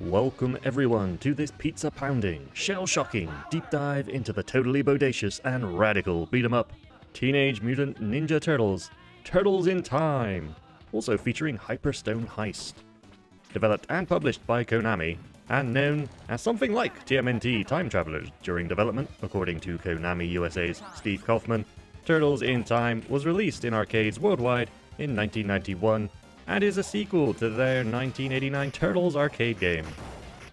Welcome everyone to this pizza-pounding, shell-shocking deep dive into the totally bodacious and radical beat-em-up Teenage Mutant Ninja Turtles, Turtles in Time, also featuring Hyper Stone Heist. Developed and published by Konami, and known as something like TMNT Time Travelers during development, according to Konami USA's Steve Kaufman, Turtles in Time was released in arcades worldwide in 1991 and is a sequel to their 1989 Turtles arcade game.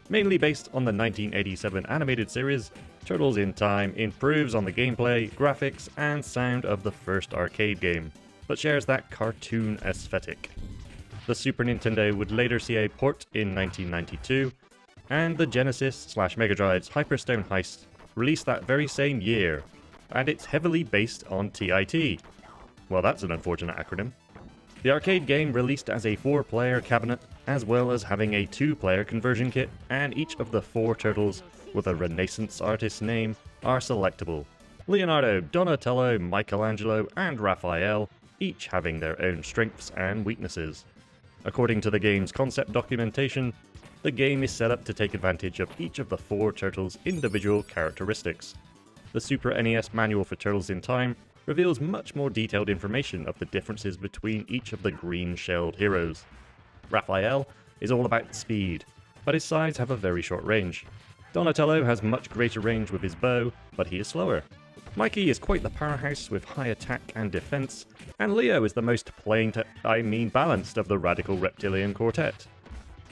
Mainly based on the 1987 animated series, Turtles in Time improves on the gameplay, graphics, and sound of the first arcade game, but shares that cartoon aesthetic. The Super Nintendo would later see a port in 1992, and the Genesis/Mega Drive's Hyper Stone Heist released that very same year, and it's heavily based on TIT. Well, that's an unfortunate acronym. The arcade game released as a 4-player cabinet, as well as having a 2-player conversion kit, and each of the 4 turtles with a Renaissance artist's name are selectable. Leonardo, Donatello, Michelangelo, and Raphael, each having their own strengths and weaknesses. According to the game's concept documentation, the game is set up to take advantage of each of the 4 turtles' individual characteristics. The Super NES manual for Turtles in Time reveals much more detailed information of the differences between each of the green-shelled heroes. Raphael is all about speed, but his sides have a very short range. Donatello has much greater range with his bow, but he is slower. Mikey is quite the powerhouse with high attack and defense, and Leo is the most balanced of the radical reptilian quartet.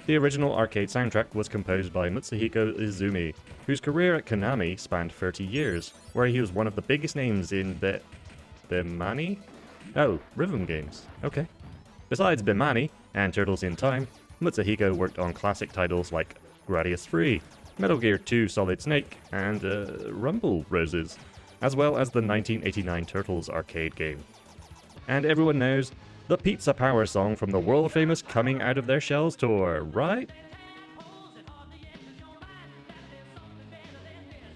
The original arcade soundtrack was composed by Mitsuhiko Izumi, whose career at Konami spanned 30 years, where he was one of the biggest names in Bemani? Oh, rhythm games. Okay. Besides Bemani and Turtles in Time, Mitsuhiko worked on classic titles like Gradius Free, Metal Gear 2 Solid Snake, and Rumble Roses, as well as the 1989 Turtles arcade game. And everyone knows the Pizza Power song from the world-famous Coming Out of Their Shells tour, right?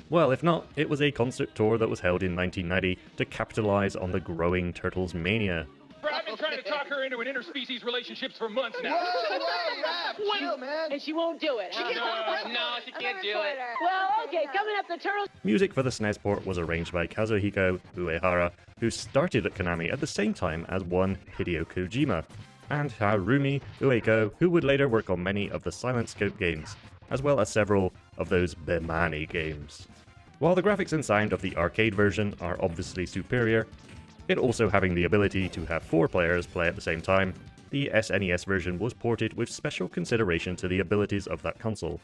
Well, if not, it was a concert tour that was held in 1990 to capitalize on the growing Turtles mania. I've been trying to talk her into an interspecies relationships for months now. Whoa, chill, man. And she won't do it, huh? No, she can't do it. Well, okay, coming up, the Turtles. Music for the SNES port was arranged by Kazuhiko Uehara, who started at Konami at the same time as one Hideo Kojima, and Harumi Ueko, who would later work on many of the Silent Scope games, as well as several of those Bemani games. While the graphics and sound of the arcade version are obviously superior, it also having the ability to have 4 players play at the same time, the SNES version was ported with special consideration to the abilities of that console.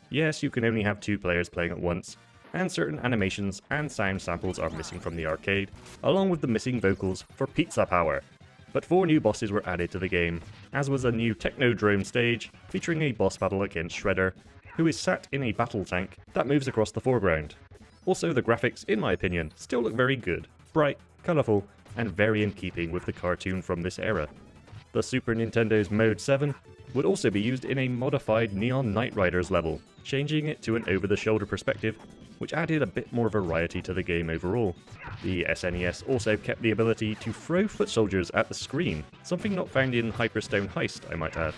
Yes, you can only have 2 players playing at once, and certain animations and sound samples are missing from the arcade, along with the missing vocals for Pizza Power. But 4 new bosses were added to the game, as was a new Technodrome stage featuring a boss battle against Shredder, who is sat in a battle tank that moves across the foreground. Also, the graphics, in my opinion, still look very good, bright, colourful, and very in keeping with the cartoon from this era. The Super Nintendo's Mode 7 would also be used in a modified Neon Knight Riders level, changing it to an over-the-shoulder perspective, which added a bit more variety to the game overall. The SNES also kept the ability to throw foot soldiers at the screen, something not found in Hyper Stone Heist, I might add.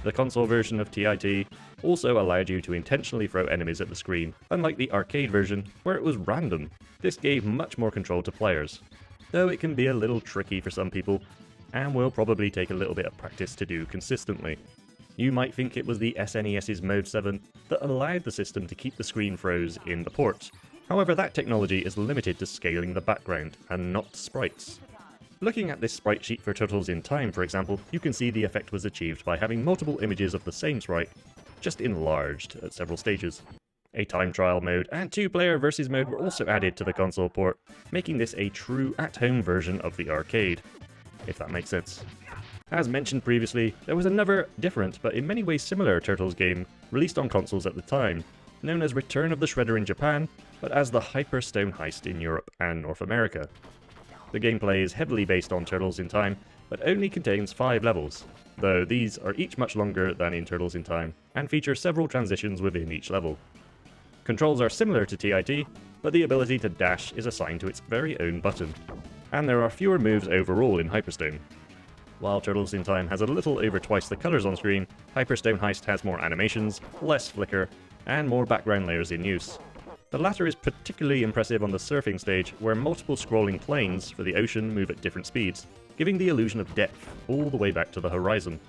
The console version of TIT also allowed you to intentionally throw enemies at the screen, unlike the arcade version, where it was random. This gave much more control to players, though it can be a little tricky for some people, and will probably take a little bit of practice to do consistently. You might think it was the SNES's Mode 7 that allowed the system to keep the screen throws in the port. However, that technology is limited to scaling the background, and not sprites. Looking at this sprite sheet for Turtles in Time, for example, you can see the effect was achieved by having multiple images of the same sprite, just enlarged at several stages. A time trial mode and 2-player versus mode were also added to the console port, making this a true at-home version of the arcade, if that makes sense. As mentioned previously, there was another different but in many ways similar Turtles game released on consoles at the time, known as Return of the Shredder in Japan, but as the Hyper Stone Heist in Europe and North America. The gameplay is heavily based on Turtles in Time, but only contains 5 levels, though these are each much longer than in Turtles in Time, and feature several transitions within each level. Controls are similar to TIT, but the ability to dash is assigned to its very own button, and there are fewer moves overall in Hyperstone. While Turtles in Time has a little over twice the colours on screen, Hyper Stone Heist has more animations, less flicker, and more background layers in use. The latter is particularly impressive on the surfing stage, where multiple scrolling planes for the ocean move at different speeds, giving the illusion of depth all the way back to the horizon.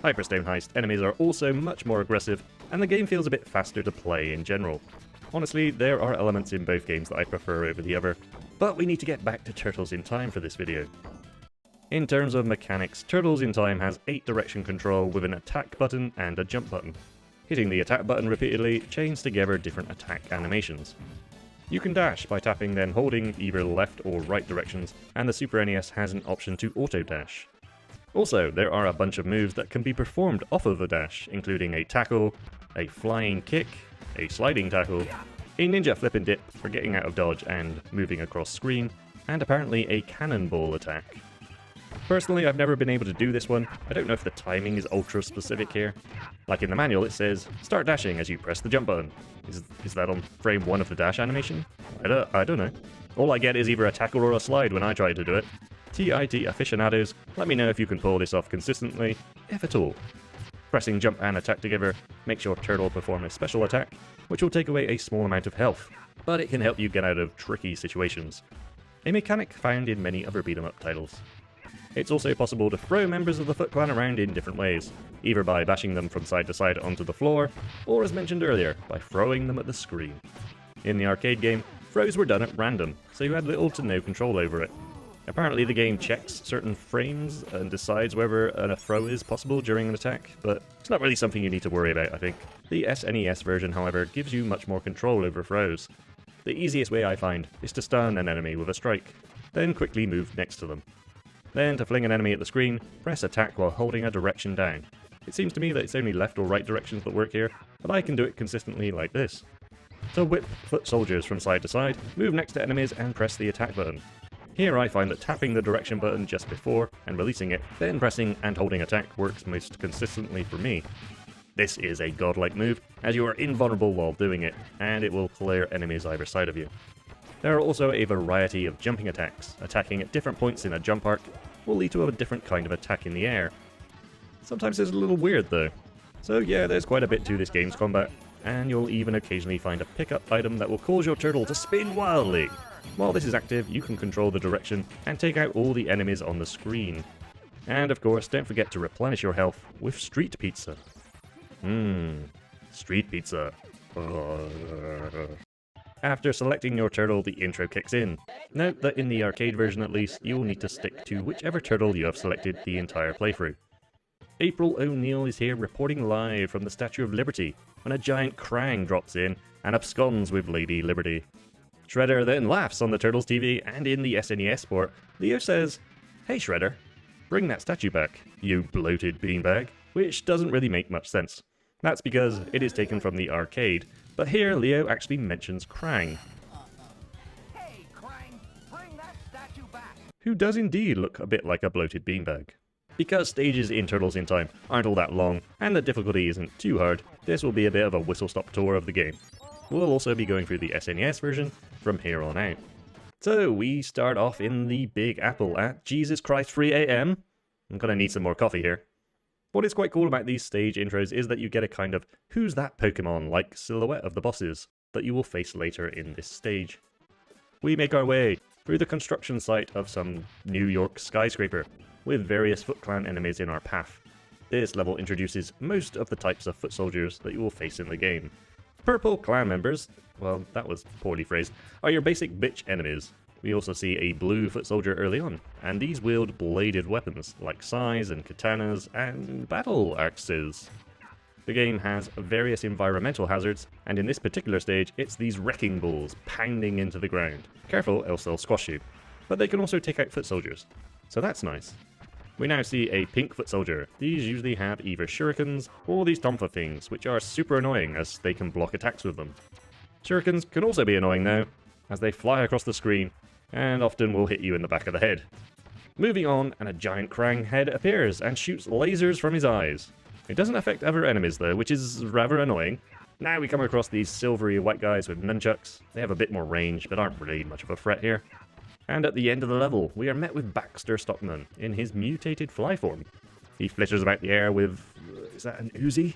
Hyper Stone Heist enemies are also much more aggressive, and the game feels a bit faster to play in general. Honestly, there are elements in both games that I prefer over the other, but we need to get back to Turtles in Time for this video. In terms of mechanics, Turtles in Time has 8 direction control with an attack button and a jump button. Hitting the attack button repeatedly chains together different attack animations. You can dash by tapping then holding either left or right directions, and the Super NES has an option to auto dash. Also, there are a bunch of moves that can be performed off of a dash, including a tackle, a flying kick, a sliding tackle, a ninja flip and dip for getting out of dodge and moving across screen, and apparently a cannonball attack. Personally, I've never been able to do this one. I don't know if the timing is ultra specific here. Like in the manual it says, start dashing as you press the jump button. Is that on frame 1 of the dash animation? I don't know. All I get is either a tackle or a slide when I try to do it. TIT aficionados, let me know if you can pull this off consistently, if at all. Pressing jump and attack together makes your turtle perform a special attack, which will take away a small amount of health, but it can help you get out of tricky situations. A mechanic found in many other beat-em-up titles. It's also possible to throw members of the Foot Clan around in different ways, either by bashing them from side to side onto the floor, or as mentioned earlier, by throwing them at the screen. In the arcade game, throws were done at random, so you had little to no control over it. Apparently the game checks certain frames and decides whether a throw is possible during an attack, but it's not really something you need to worry about, I think. The SNES version, however, gives you much more control over throws. The easiest way I find is to stun an enemy with a strike, then quickly move next to them. Then, to fling an enemy at the screen, press attack while holding a direction down. It seems to me that it's only left or right directions that work here, but I can do it consistently like this. To whip foot soldiers from side to side, move next to enemies and press the attack button. Here I find that tapping the direction button just before and releasing it, then pressing and holding attack works most consistently for me. This is a godlike move, as you are invulnerable while doing it, and it will clear enemies either side of you. There are also a variety of jumping attacks. Attacking at different points in a jump arc will lead to a different kind of attack in the air. Sometimes it's a little weird though. So yeah, there's quite a bit to this game's combat, and you'll even occasionally find a pickup item that will cause your turtle to spin wildly. While this is active, you can control the direction and take out all the enemies on the screen. And of course, don't forget to replenish your health with street pizza. Street pizza. After selecting your turtle, the intro kicks in. Note that in the arcade version at least, you will need to stick to whichever turtle you have selected the entire playthrough. April O'Neil is here reporting live from the Statue of Liberty, when a giant Krang drops in and absconds with Lady Liberty. Shredder then laughs on the Turtles TV, and in the SNES port, Leo says, "Hey Shredder, bring that statue back, you bloated beanbag," which doesn't really make much sense. That's because it is taken from the arcade, but here Leo actually mentions Krang. Hey, Krang, bring that statue back. Who does indeed look a bit like a bloated beanbag. Because stages in Turtles in Time aren't all that long, and the difficulty isn't too hard, this will be a bit of a whistle-stop tour of the game. We'll also be going through the SNES version from here on out. So we start off in the Big Apple at Jesus Christ 3 AM. I'm gonna need some more coffee here. What is quite cool about these stage intros is that you get a kind of who's that Pokemon-like silhouette of the bosses that you will face later in this stage. We make our way through the construction site of some New York skyscraper, with various Foot Clan enemies in our path. This level introduces most of the types of foot soldiers that you will face in the game. Purple clan members, well that was poorly phrased, are your basic bitch enemies. We also see a blue foot soldier early on, and these wield bladed weapons like sais and katanas and battle axes. The game has various environmental hazards, and in this particular stage it's these wrecking balls pounding into the ground. Careful, else they'll squash you. But they can also take out foot soldiers, so that's nice. We now see a pink foot soldier. These usually have either shurikens or these tonfa things, which are super annoying as they can block attacks with them. Shurikens can also be annoying though, as they fly across the screen and often will hit you in the back of the head. Moving on, and a giant Krang head appears and shoots lasers from his eyes. It doesn't affect other enemies though, which is rather annoying. Now we come across these silvery white guys with nunchucks. They have a bit more range, but aren't really much of a threat here. And at the end of the level, we are met with Baxter Stockman in his mutated fly form. He flitters about the air with... is that an Uzi?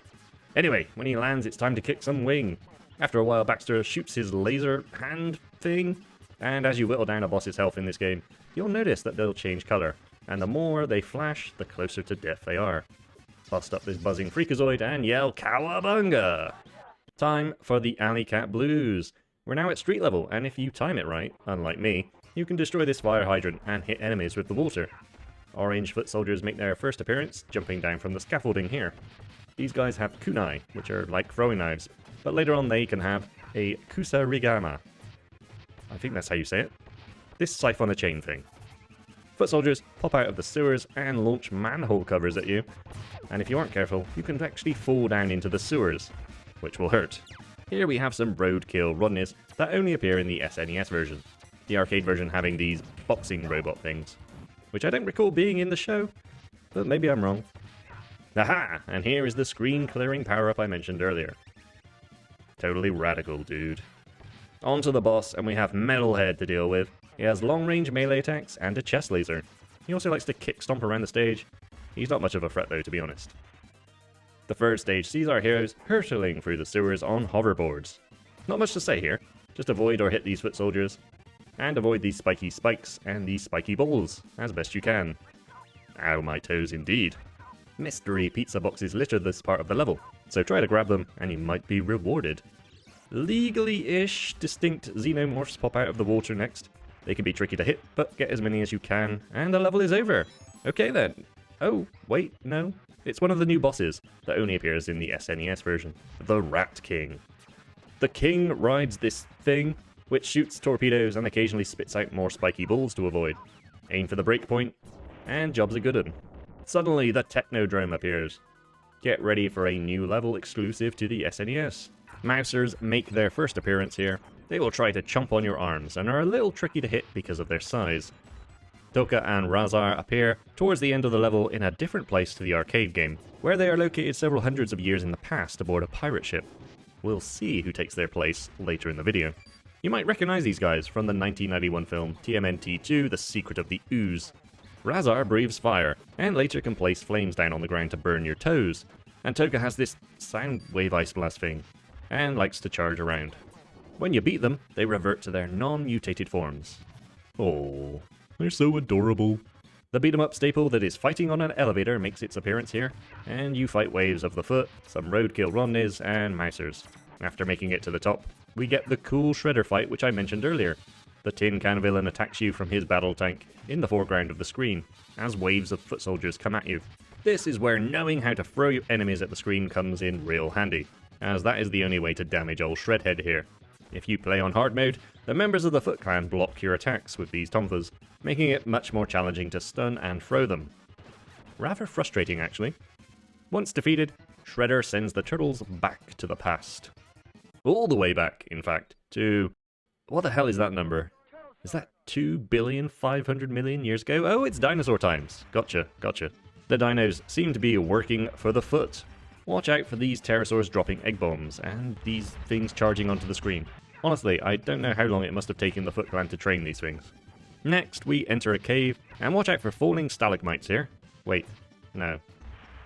Anyway, when he lands, it's time to kick some wing. After a while, Baxter shoots his laser hand thing, and as you whittle down a boss's health in this game, you'll notice that they'll change colour, and the more they flash, the closer to death they are. Bust up this buzzing freakazoid and yell Cowabunga! Time for the Alleycat Blues. We're now at street level, and if you time it right, unlike me, you can destroy this fire hydrant and hit enemies with the water. Orange foot soldiers make their first appearance, jumping down from the scaffolding here. These guys have kunai, which are like throwing knives, but later on they can have a kusarigama. I think that's how you say it. This siphon a chain thing. Foot soldiers pop out of the sewers and launch manhole covers at you, and if you aren't careful, you can actually fall down into the sewers, which will hurt. Here we have some roadkill Rodneys that only appear in the SNES version, the arcade version having these boxing robot things, which I don't recall being in the show, but maybe I'm wrong. Aha! And here is the screen clearing power-up I mentioned earlier. Totally radical, dude. On to the boss, and we have Metalhead to deal with. He has long-range melee attacks and a chest laser. He also likes to kick-stomp around the stage. He's not much of a threat though, to be honest. The third stage sees our heroes hurtling through the sewers on hoverboards. Not much to say here, just avoid or hit these foot soldiers, and avoid these spiky spikes and these spiky balls, as best you can. Ow, my toes indeed. Mystery pizza boxes litter this part of the level, so try to grab them and you might be rewarded. Legally-ish distinct xenomorphs pop out of the water next. They can be tricky to hit, but get as many as you can, and the level is over. Okay then. Oh, wait, no. It's one of the new bosses that only appears in the SNES version, the Rat King. The king rides this thing, which shoots torpedoes and occasionally spits out more spiky balls to avoid. Aim for the breakpoint, and job's a good one. Suddenly, the Technodrome appears. Get ready for a new level exclusive to the SNES. Mousers make their first appearance here. They will try to chomp on your arms and are a little tricky to hit because of their size. Toka and Razar appear towards the end of the level in a different place to the arcade game, where they are located several hundreds of years in the past aboard a pirate ship. We'll see who takes their place later in the video. You might recognize these guys from the 1991 film TMNT2 The Secret of the Ooze. Razar breathes fire, and later can place flames down on the ground to burn your toes, and Toka has this sound wave ice blast thing, and likes to charge around. When you beat them, they revert to their non-mutated forms. Oh, they're so adorable. The beat-em-up staple that is fighting on an elevator makes its appearance here, and you fight waves of the foot, some roadkill Rodneys, and Mousers. After making it to the top, we get the cool Shredder fight which I mentioned earlier. The tin can villain attacks you from his battle tank in the foreground of the screen, as waves of foot soldiers come at you. This is where knowing how to throw your enemies at the screen comes in real handy, as that is the only way to damage old Shredhead here. If you play on hard mode, the members of the Foot Clan block your attacks with these tomfas, making it much more challenging to stun and throw them. Rather frustrating actually. Once defeated, Shredder sends the Turtles back to the past. All the way back, in fact, to... what the hell is that number? Is that 2,500,000,000 years ago? Oh, it's dinosaur times. Gotcha. The dinos seem to be working for the foot. Watch out for these pterosaurs dropping egg bombs, and these things charging onto the screen. Honestly, I don't know how long it must have taken the Foot Clan to train these things. Next, we enter a cave, and watch out for falling stalagmites here. Wait, no.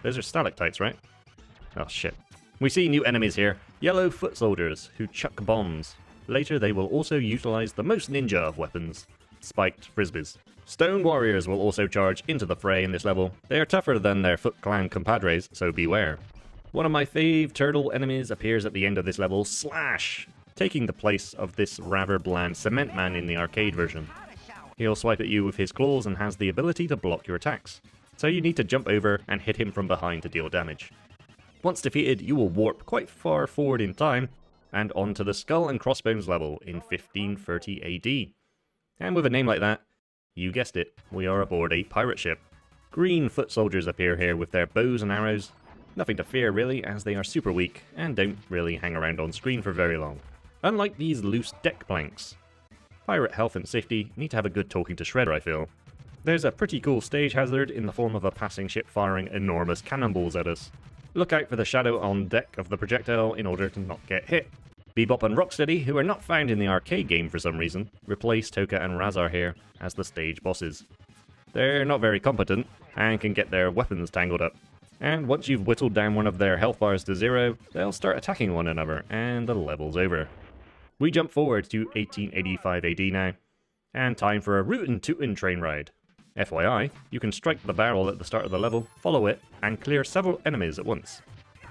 Those are stalactites, right? Oh shit. We see new enemies here, yellow foot soldiers, who chuck bombs. Later they will also utilize the most ninja of weapons, spiked frisbees. Stone warriors will also charge into the fray in this level. They are tougher than their Foot Clan compadres, so beware. One of my fave turtle enemies appears at the end of this level, Slash, taking the place of this rather bland Cement Man in the arcade version. He'll swipe at you with his claws and has the ability to block your attacks, so you need to jump over and hit him from behind to deal damage. Once defeated, you will warp quite far forward in time, and onto the Skull and Crossbones level in 1530 AD. And with a name like that, you guessed it, we are aboard a pirate ship. Green foot soldiers appear here with their bows and arrows. Nothing to fear really, as they are super weak and don't really hang around on screen for very long. Unlike these loose deck planks. Pirate health and safety need to have a good talking to Shredder, I feel. There's a pretty cool stage hazard in the form of a passing ship firing enormous cannonballs at us. Look out for the shadow on deck of the projectile in order to not get hit. Bebop and Rocksteady, who are not found in the arcade game for some reason, replace Toka and Razar here as the stage bosses. They're not very competent, and can get their weapons tangled up. And once you've whittled down one of their health bars to 0, they'll start attacking one another, and the level's over. We jump forward to 1885 AD now, and time for a rootin' tootin' train ride. FYI, you can strike the barrel at the start of the level, follow it, and clear several enemies at once.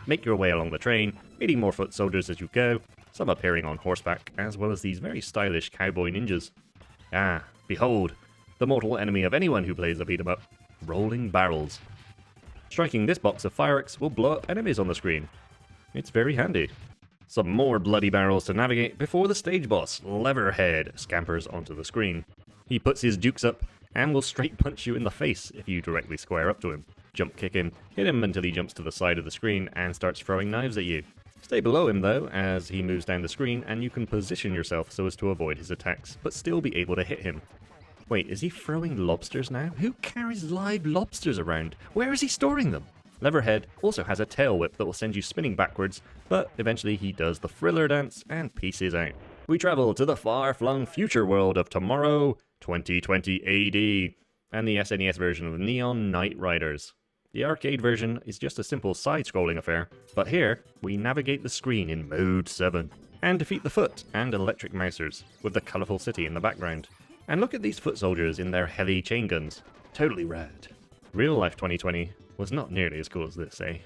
Make your way along the train, meeting more foot soldiers as you go, some appearing on horseback, as well as these very stylish cowboy ninjas. Ah, behold, the mortal enemy of anyone who plays a beat-em-up, rolling barrels. Striking this box of fireworks will blow up enemies on the screen. It's very handy. Some more bloody barrels to navigate before the stage boss, Leatherhead, scampers onto the screen. He puts his dukes up and will straight punch you in the face if you directly square up to him. Jump kick him, hit him until he jumps to the side of the screen and starts throwing knives at you. Stay below him though, as he moves down the screen, and you can position yourself so as to avoid his attacks, but still be able to hit him. Wait, is he throwing lobsters now? Who carries live lobsters around? Where is he storing them? Leatherhead also has a tail whip that will send you spinning backwards, but eventually he does the thriller dance and pieces out. We travel to the far-flung future world of tomorrow, 2020 AD, and the SNES version of Neon Knight Riders. The arcade version is just a simple side-scrolling affair, but here we navigate the screen in Mode 7, and defeat the foot and electric mousers, with the colourful city in the background. And look at these foot soldiers in their heavy chain guns. Totally rad. Real life 2020 was not nearly as cool as this, eh?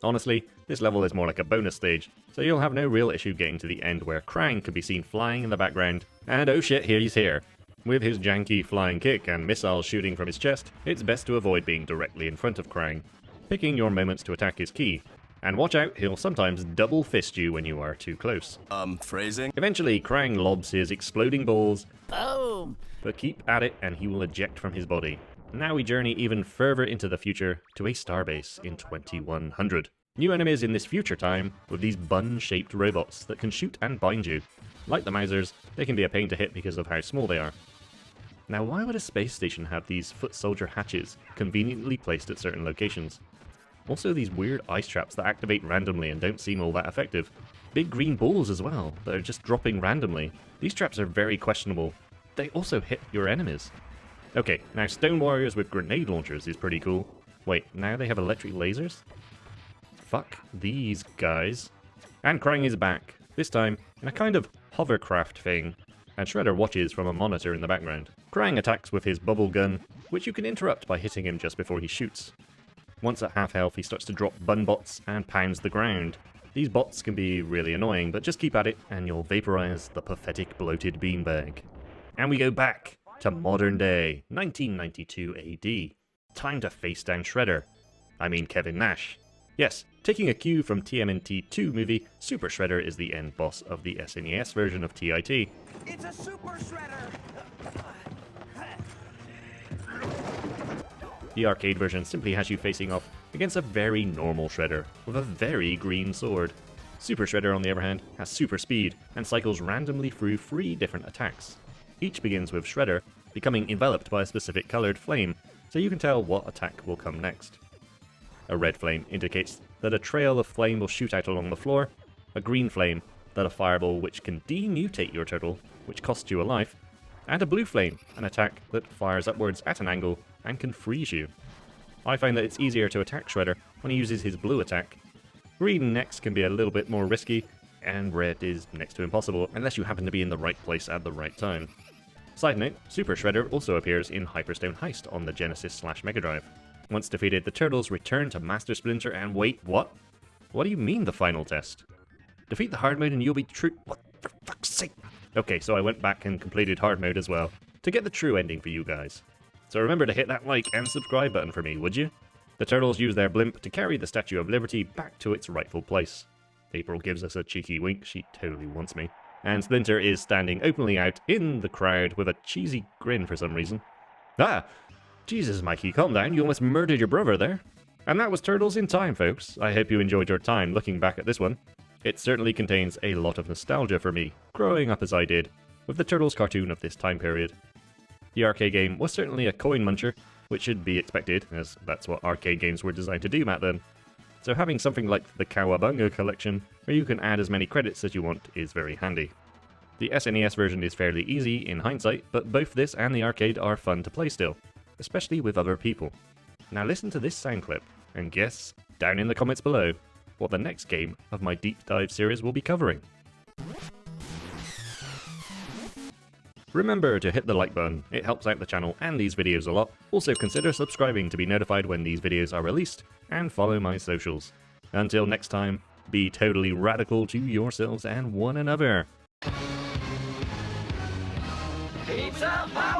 Honestly, this level is more like a bonus stage, so you'll have no real issue getting to the end where Krang could be seen flying in the background, and oh shit, here he's here. With his janky flying kick and missiles shooting from his chest, it's best to avoid being directly in front of Krang. Picking your moments to attack is key, and watch out, he'll sometimes double fist you when you are too close. Phrasing? Eventually, Krang lobs his exploding balls, Boom! but keep at it and he will eject from his body. Now we journey even further into the future to a starbase in 2100. New enemies in this future time with these bun-shaped robots that can shoot and bind you. Like the Mousers, they can be a pain to hit because of how small they are. Now why would a space station have these foot soldier hatches conveniently placed at certain locations? Also these weird ice traps that activate randomly and don't seem all that effective. Big green balls as well, that are just dropping randomly. These traps are very questionable. They also hit your enemies. Okay, now Stone Warriors with grenade launchers is pretty cool. Wait, now they have electric lasers? Fuck these guys. And Krang is back, this time in a kind of hovercraft thing, and Shredder watches from a monitor in the background. Krang attacks with his bubble gun, which you can interrupt by hitting him just before he shoots. Once at half health, he starts to drop bun bots and pounds the ground. These bots can be really annoying, but just keep at it and you'll vaporize the pathetic bloated beanbag. And we go back to modern day, 1992 AD. Time to face down Shredder. I mean Kevin Nash. Yes, taking a cue from TMNT 2 movie, Super Shredder is the end boss of the SNES version of TIT. It's a super shredder! The arcade version simply has you facing off against a very normal Shredder with a very green sword. Super Shredder, on the other hand, has super speed and cycles randomly through 3 different attacks. Each begins with Shredder becoming enveloped by a specific coloured flame, so you can tell what attack will come next. A red flame indicates that a trail of flame will shoot out along the floor, a green flame that a fireball which can demutate your turtle, which costs you a life, and a blue flame, an attack that fires upwards at an angle and can freeze you. I find that it's easier to attack Shredder when he uses his blue attack. Green next can be a little bit more risky, and red is next to impossible unless you happen to be in the right place at the right time. Side note, Super Shredder also appears in Hyper Stone Heist on the Genesis/Mega Drive. Once defeated, the Turtles return to Master Splinter and wait, what? What do you mean the final test? Defeat the hard mode and you'll be true— what for fuck's sake? Okay, so I went back and completed hard mode as well, to get the true ending for you guys. So remember to hit that like and subscribe button for me, would you? The Turtles use their blimp to carry the Statue of Liberty back to its rightful place. April gives us a cheeky wink, she totally wants me. And Splinter is standing openly out in the crowd with a cheesy grin for some reason. Ah! Jesus, Mikey, calm down, you almost murdered your brother there. And that was Turtles in Time, folks. I hope you enjoyed your time looking back at this one. It certainly contains a lot of nostalgia for me, growing up as I did, with the Turtles cartoon of this time period. The arcade game was certainly a coin muncher, which should be expected, as that's what arcade games were designed to do back then. so having something like the Cowabunga collection, where you can add as many credits as you want, is very handy. The SNES version is fairly easy in hindsight, but both this and the arcade are fun to play still, especially with other people. Now listen to this sound clip, and guess, down in the comments below, what the next game of my deep dive series will be covering. Remember to hit the like button, it helps out the channel and these videos a lot. Also consider subscribing to be notified when these videos are released, and follow my socials. Until next time, be totally radical to yourselves and one another. Pizza power!